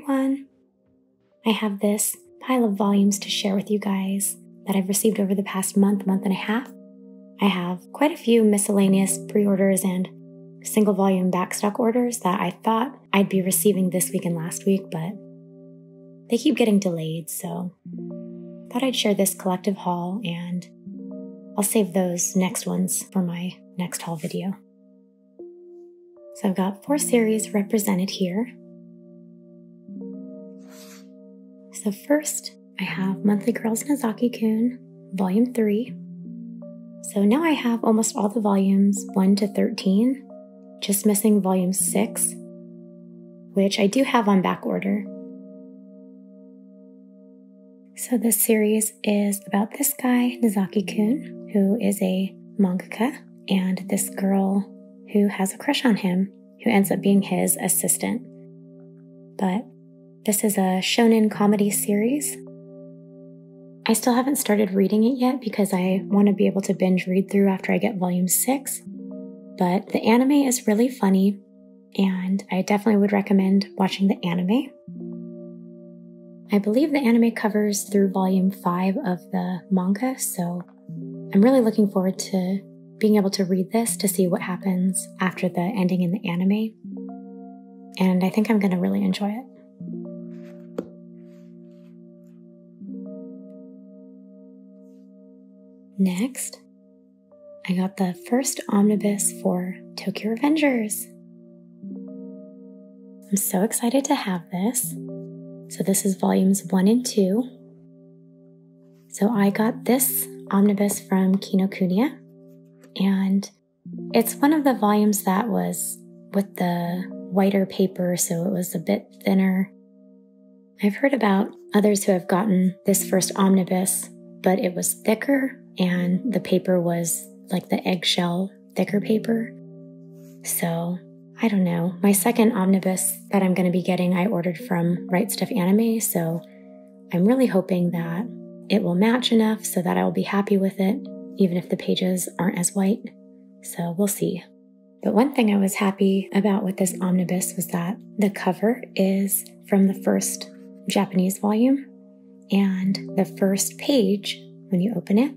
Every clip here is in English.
everyone! I have this pile of volumes to share with you guys that I've received over the past month and a half. I have quite a few miscellaneous pre-orders and single volume backstock orders that I thought I'd be receiving this week and last week, but they keep getting delayed, so thought I'd share this collective haul, and I'll save those next ones for my next haul video. So I've got 4 series represented here. So first, I have Monthly Girls Nozaki-kun, Volume 3. So now I have almost all the volumes 1 to 13, just missing Volume 6, which I do have on back order. So this series is about this guy, Nozaki-kun, who is a mangaka, and this girl who has a crush on him, who ends up being his assistant. But this is a shounen comedy series. I still haven't started reading it yet because I want to be able to binge read through after I get Volume 6. But the anime is really funny, and I definitely would recommend watching the anime. I believe the anime covers through Volume 5 of the manga, so I'm really looking forward to being able to read this to see what happens after the ending in the anime. And I think I'm going to really enjoy it. Next, I got the first omnibus for Tokyo Revengers. I'm so excited to have this. So this is volumes 1 and 2. So I got this omnibus from Kinokuniya, and it's one of the volumes that was with the whiter paper, so it was a bit thinner. I've heard about others who have gotten this first omnibus, but it was thicker, and the paper was like the eggshell thicker paper. So I don't know. My second omnibus that I'm going to be getting, I ordered from Right Stuff Anime, so I'm really hoping that it will match enough so that I will be happy with it, even if the pages aren't as white. So we'll see. But one thing I was happy about with this omnibus was that the cover is from the first Japanese volume, and the first page, when you open it,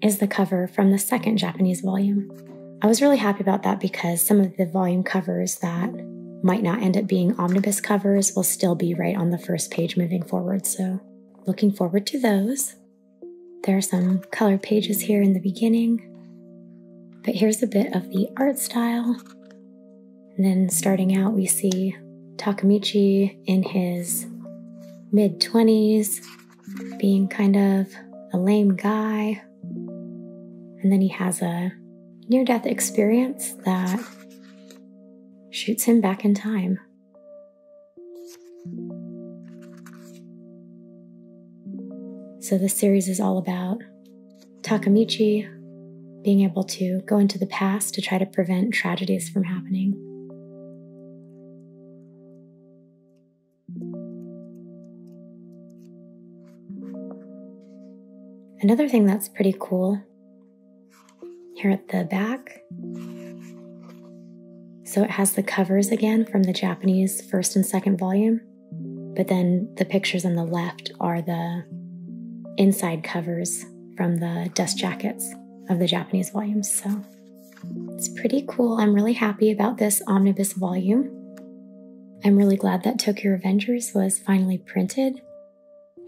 is the cover from the second Japanese volume. I was really happy about that because some of the volume covers that might not end up being omnibus covers will still be right on the first page moving forward, so looking forward to those. There are some colored pages here in the beginning, but here's a bit of the art style. And then starting out, we see Takemichi in his mid-20s, being kind of a lame guy. And then he has a near-death experience that shoots him back in time. So this series is all about Takemichi being able to go into the past to try to prevent tragedies from happening. Another thing that's pretty cool here at the back, so it has the covers again from the Japanese first and second volume, but then the pictures on the left are the inside covers from the dust jackets of the Japanese volumes. So it's pretty cool. I'm really happy about this omnibus volume. I'm really glad that Tokyo Revengers was finally printed.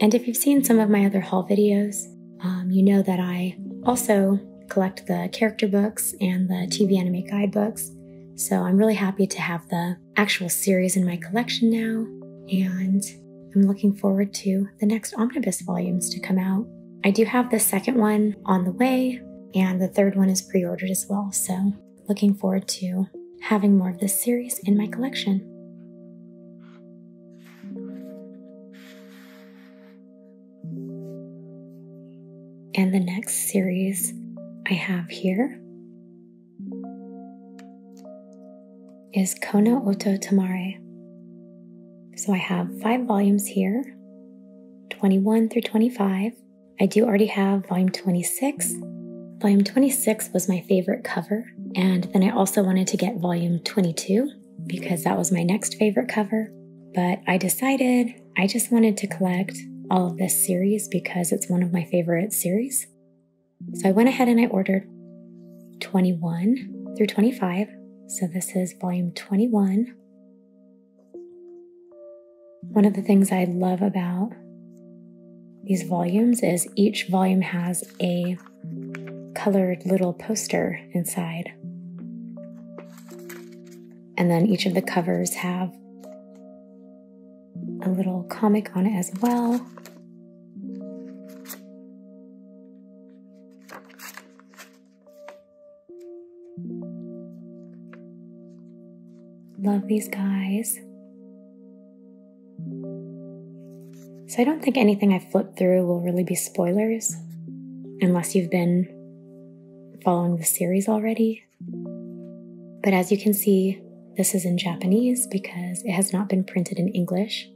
And if you've seen some of my other haul videos, you know that I also collect the character books and the TV anime guidebooks. So I'm really happy to have the actual series in my collection now, and I'm looking forward to the next omnibus volumes to come out. I do have the second one on the way, and the third one is pre-ordered as well, so looking forward to having more of this series in my collection. And the next series I have here is Kono Oto Tomare. So I have 5 volumes here, 21 through 25. I do already have volume 26. Volume 26 was my favorite cover, and then I also wanted to get volume 22 because that was my next favorite cover. but I decided I just wanted to collect all of this series because it's one of my favorite series. So I went ahead and I ordered 21 through 25. So this is volume 21. One of the things I love about these volumes is each volume has a colored little poster inside. And then each of the covers have a little comic on it as well. Love these guys. So I don't think anything I flip through will really be spoilers unless you've been following the series already. But as you can see, this is in Japanese because it has not been printed in English.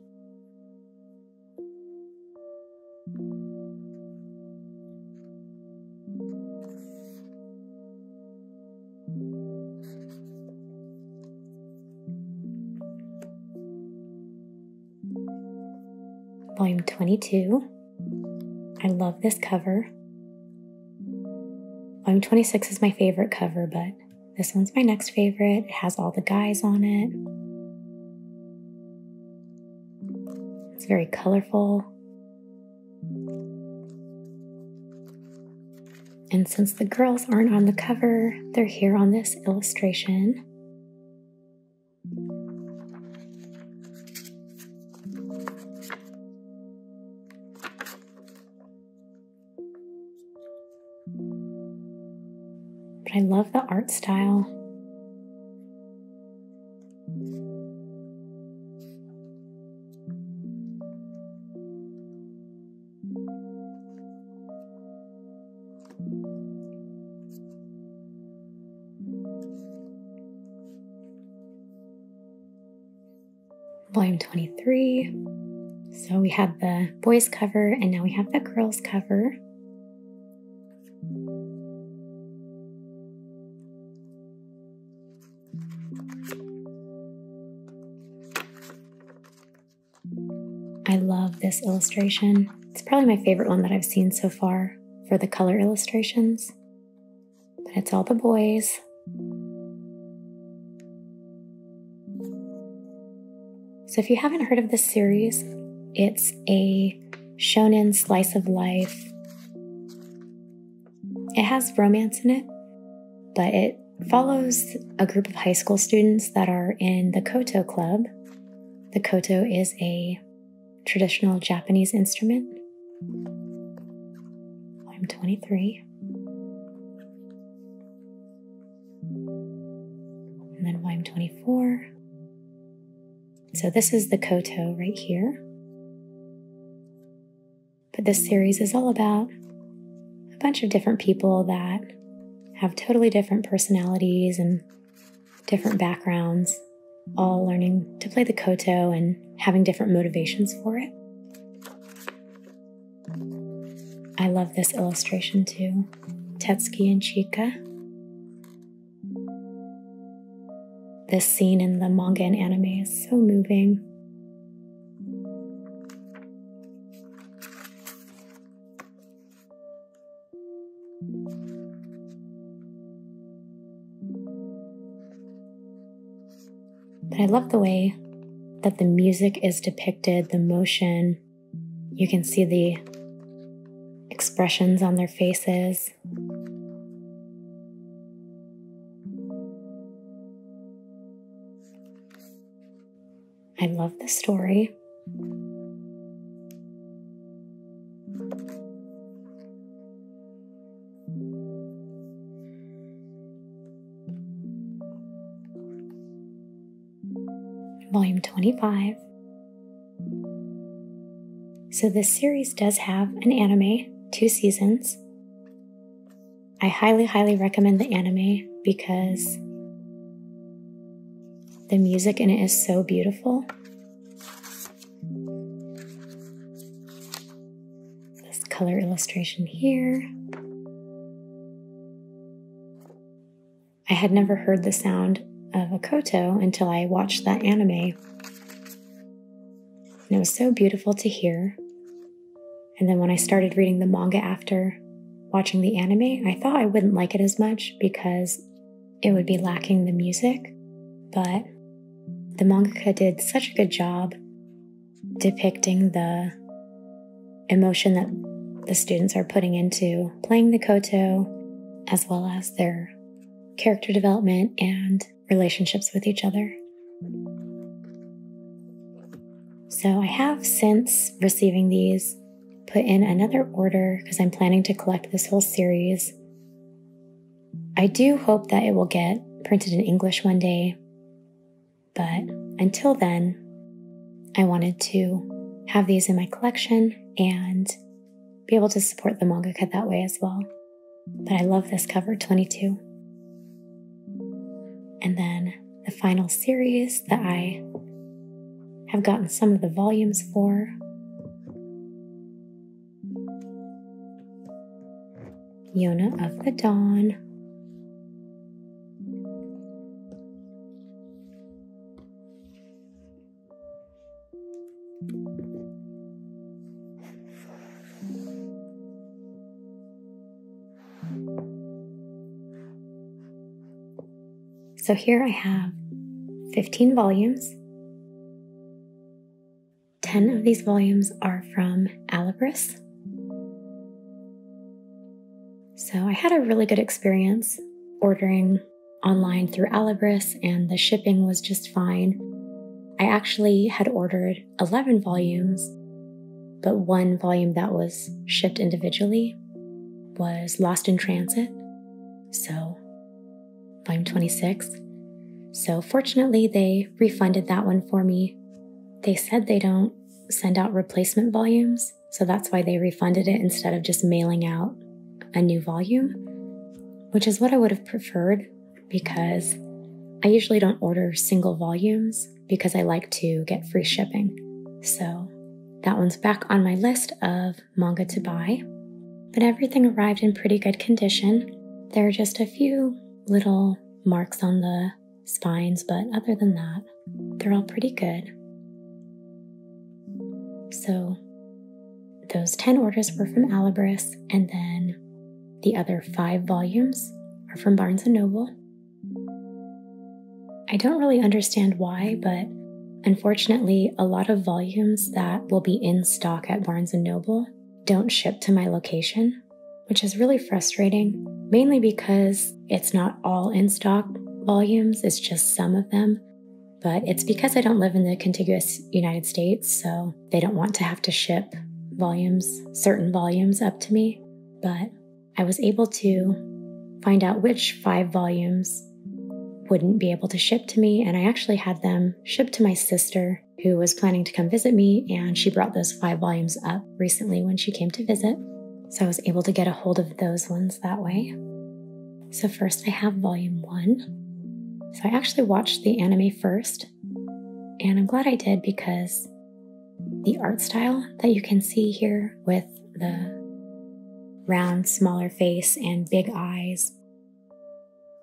Volume 22. I love this cover. Volume 26 is my favorite cover, but this one's my next favorite. It has all the guys on it. It's very colorful. And since the girls aren't on the cover, they're here on this illustration. But I love the art style. Volume 23. So we have the boys cover and now we have the girls cover. I love this illustration. It's probably my favorite one that I've seen so far for the color illustrations. But it's all the boys. So if you haven't heard of this series, it's a shounen slice of life. It has romance in it, but it follows a group of high school students that are in the koto club. The koto is a traditional Japanese instrument. Volume 23. And then volume 24. So this is the koto right here. But this series is all about a bunch of different people that have totally different personalities and different backgrounds, all learning to play the koto and having different motivations for it. I love this illustration too. Tetsuki and Chika. This scene in the manga and anime is so moving. But I love the way that the music is depicted, the motion. You can see the expressions on their faces. I love the story. Volume 25. So this series does have an anime, 2 seasons. I highly, highly recommend the anime because the music in it is so beautiful. This color illustration here. I had never heard the sound of a koto until I watched that anime. And it was so beautiful to hear. And then when I started reading the manga after watching the anime, I thought I wouldn't like it as much because it would be lacking the music. But the mangaka did such a good job depicting the emotion that the students are putting into playing the koto, as well as their character development and relationships with each other. So I have, since receiving these, put in another order because I'm planning to collect this whole series. I do hope that it will get printed in English one day, but until then, I wanted to have these in my collection and be able to support the mangaka that way as well. But I love this cover, 22. And then the final series that I have gotten some of the volumes for. Yona of the Dawn. So here I have 15 volumes. 10 of these volumes are from Alibris. So I had a really good experience ordering online through Alibris, and the shipping was just fine. I actually had ordered 11 volumes, but one volume that was shipped individually was lost in transit. So volume 26. So fortunately, they refunded that one for me. They said they don't send out replacement volumes, so that's why they refunded it instead of just mailing out a new volume, which is what I would have preferred because I usually don't order single volumes because I like to get free shipping. So that one's back on my list of manga to buy, but everything arrived in pretty good condition. There are just a few little marks on the spines, but other than that, they're all pretty good. So those 10 orders were from Alibris, and then the other 5 volumes are from Barnes & Noble. I don't really understand why, but unfortunately, a lot of volumes that will be in stock at Barnes & Noble don't ship to my location, which is really frustrating, mainly because it's not all in stock volumes, it's just some of them. But it's because I don't live in the contiguous United States, so they don't want to have to ship certain volumes up to me. But I was able to find out which 5 volumes wouldn't be able to ship to me, and I actually had them shipped to my sister, who was planning to come visit me, and she brought those 5 volumes up recently when she came to visit. So I was able to get a hold of those ones that way. So first I have volume 1. So I actually watched the anime first, and I'm glad I did because the art style that you can see here with the round, smaller face and big eyes,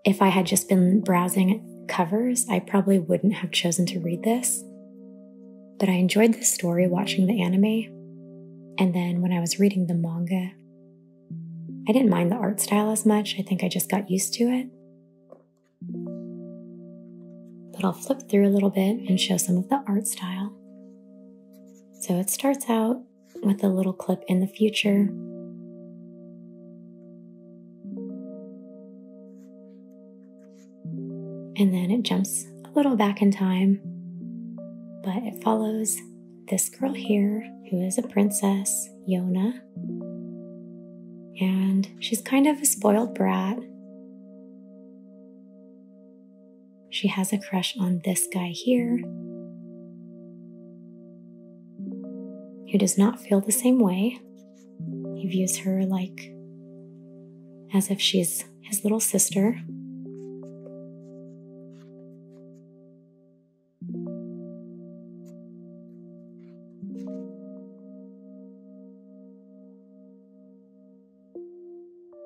if I had just been browsing covers, I probably wouldn't have chosen to read this. But I enjoyed the story watching the anime, and then when I was reading the manga, I didn't mind the art style as much. I think I just got used to it. But I'll flip through a little bit and show some of the art style. So it starts out with a little clip in the future. And then it jumps a little back in time, but it follows this girl here who is a princess, Yona. And she's kind of a spoiled brat. She has a crush on this guy here, who does not feel the same way. He views her like as if she's his little sister.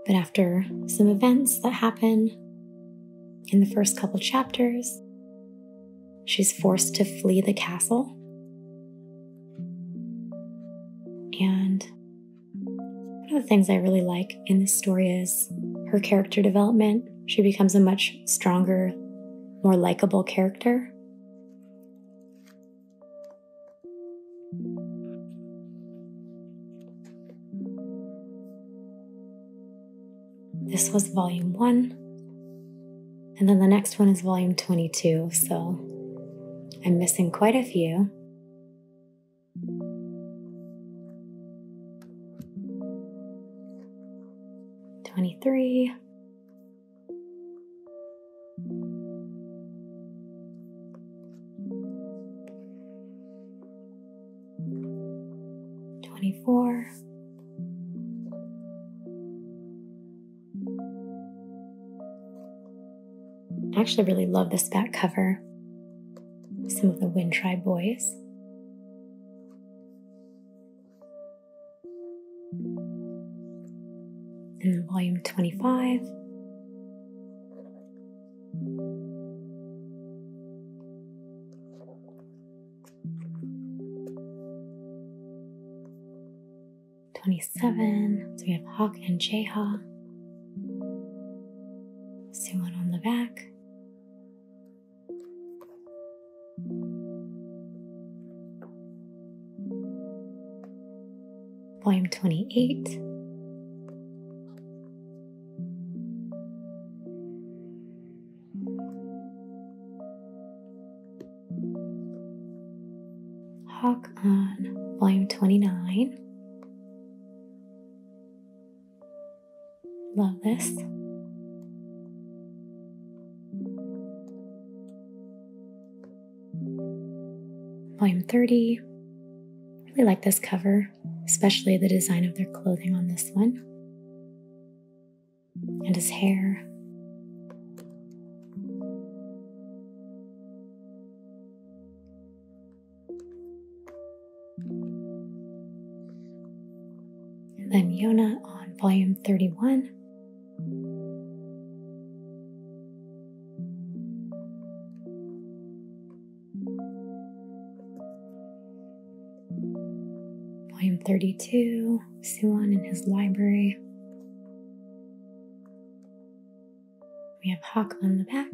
But after some events that happen in the first couple chapters, she's forced to flee the castle. One of the things I really like in this story is her character development. She becomes a much stronger, more likable character. This was volume 1. And then the next one is volume 22, so I'm missing quite a few. '23. '24. I actually really love this back cover. Some of the Wind Tribe boys. And volume 25. '27. So we have Hawk and Jeha. Suwon on the back. Volume 28. Hawk on volume 29. Love this. Volume 30. Really like this cover, especially the design of their clothing on this one. And his hair. And then Yona on volume 31. Volume 32, Suwon in his library. We have Hawk on the back.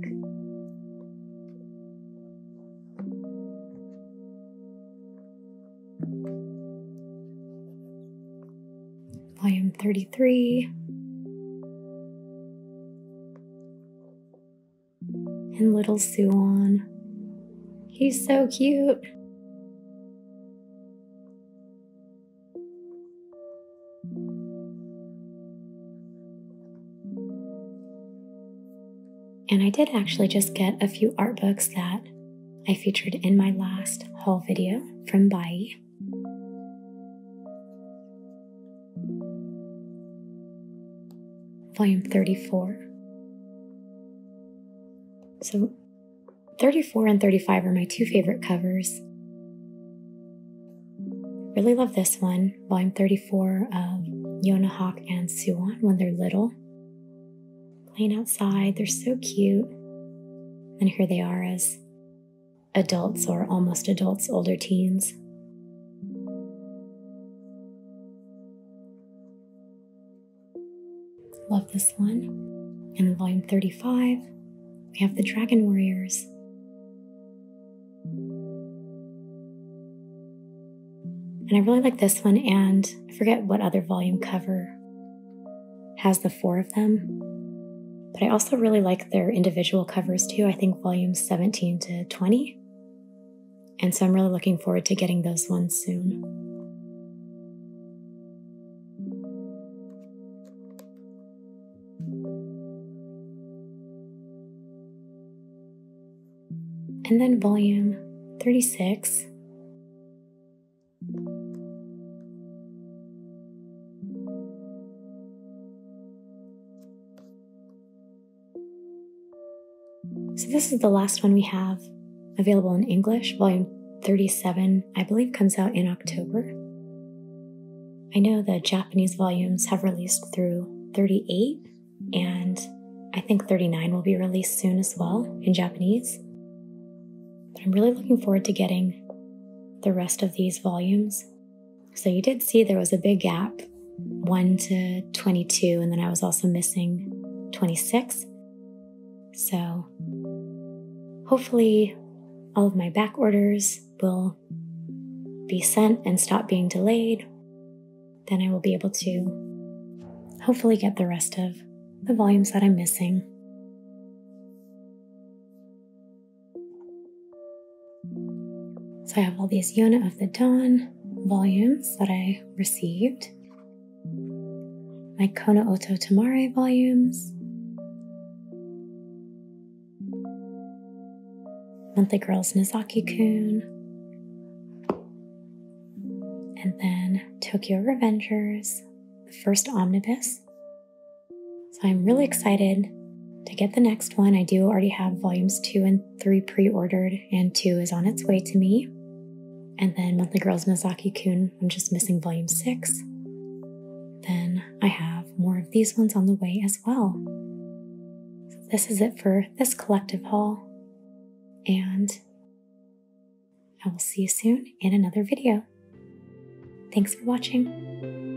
Volume 33. And little Suwon. He's so cute. And I did actually just get a few art books that I featured in my last haul video from Bai. Volume 34. So 34 and 35 are my two favorite covers. Really love this one, volume 34 of Yona, Hawk, and Suwon when they're little. Playing outside, they're so cute. And here they are as adults or almost adults, older teens. Love this one. And in volume 35, we have the Dragon Warriors. And I really like this one, and I forget what other volume cover has the 4 of them. But I also really like their individual covers too. I think volumes 17 to 20. And so I'm really looking forward to getting those ones soon. And then volume 36. So this is the last one we have available in English. Volume 37, I believe, comes out in October. I know the Japanese volumes have released through 38, and I think 39 will be released soon as well in Japanese. But I'm really looking forward to getting the rest of these volumes. So you did see there was a big gap 1 to 22, and then I was also missing 26. So hopefully all of my back orders will be sent and stop being delayed. Then I will be able to hopefully get the rest of the volumes that I'm missing. So I have all these Yona of the Dawn volumes that I received. My Kono Oto Tomare volumes. Monthly Girls Nozaki-kun. And then Tokyo Revengers, the first omnibus. So I'm really excited to get the next one. I do already have volumes 2 and 3 pre-ordered, and 2 is on its way to me. And then Monthly Girls Nozaki-kun, I'm just missing volume 6. Then I have more of these ones on the way as well. So this is it for this collective haul. And I will see you soon in another video. Thanks for watching.